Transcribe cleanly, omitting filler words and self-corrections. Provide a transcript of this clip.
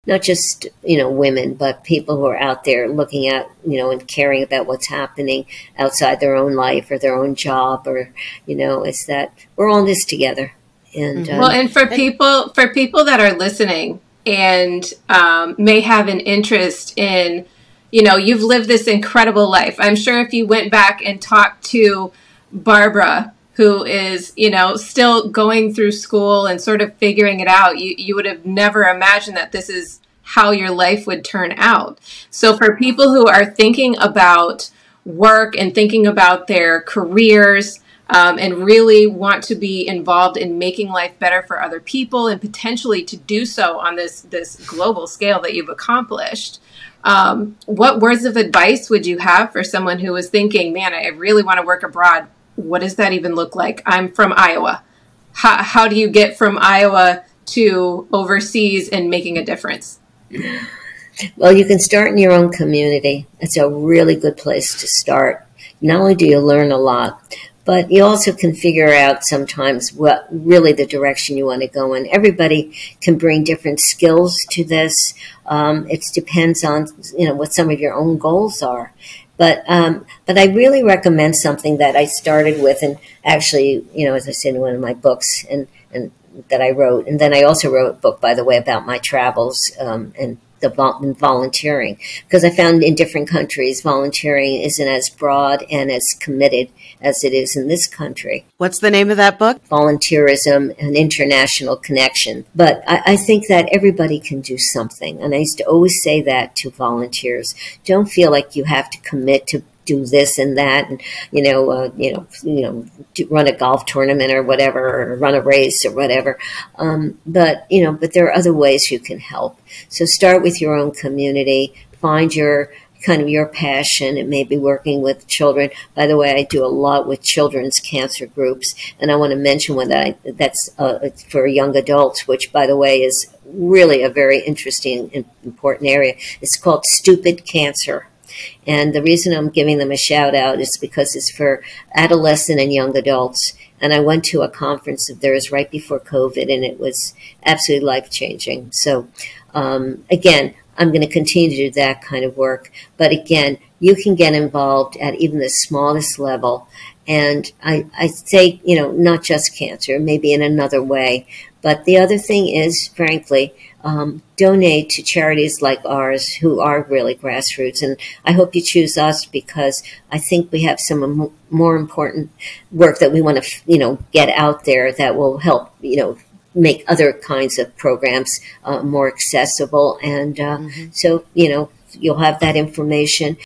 not just, women, but people who are out there looking at, and caring about what's happening outside their own life or their own job, or, it's that we're all in this together. And well, and for people that are listening and may have an interest in, you've lived this incredible life. I'm sure if you went back and talked to Barbara, who is, still going through school and sort of figuring it out, you would have never imagined that this is how your life would turn out. So for people who are thinking about work and thinking about their careers, and really want to be involved in making life better for other people and potentially to do so on this global scale that you've accomplished, what words of advice would you have for someone who is thinking, man, I really want to work abroad? What does that even look like? I'm from Iowa. How do you get from Iowa to overseas and making a difference? Well, you can start in your own community. It's a really good place to start. Not only do you learn a lot, but you also can figure out sometimes what really the direction you want to go in. Everybody can bring different skills to this. It depends on, what some of your own goals are. But I really recommend something that I started with, and actually, as I said in one of my books and that I wrote, and then I also wrote a book, by the way, about my travels and the volunteering, because I found in different countries volunteering isn't as broad and as committed as it is in this country. What's the name of that book? Volunteerism, an International Connection. But I think that everybody can do something, and I used to always say that to volunteers. Don't feel like you have to commit to do this and that, and run a golf tournament or whatever, or run a race or whatever. But there are other ways you can help. So start with your own community. Find your passion. It may be working with children. By the way, I do a lot with children's cancer groups, and I want to mention one that's for young adults, which, by the way, is really a very interesting and important area. It's called Stupid Cancer. And the reason I'm giving them a shout out is because it's for adolescent and young adults. And I went to a conference of theirs right before COVID, and it was absolutely life-changing. So, again, I'm going to continue to do that kind of work. But again, you can get involved at even the smallest level. And I say, not just cancer, maybe in another way. But the other thing is, frankly, donate to charities like ours who are really grassroots. And I hope you choose us because I think we have some more important work that we want to, get out there that will help, make other kinds of programs more accessible. And so, you'll have that information.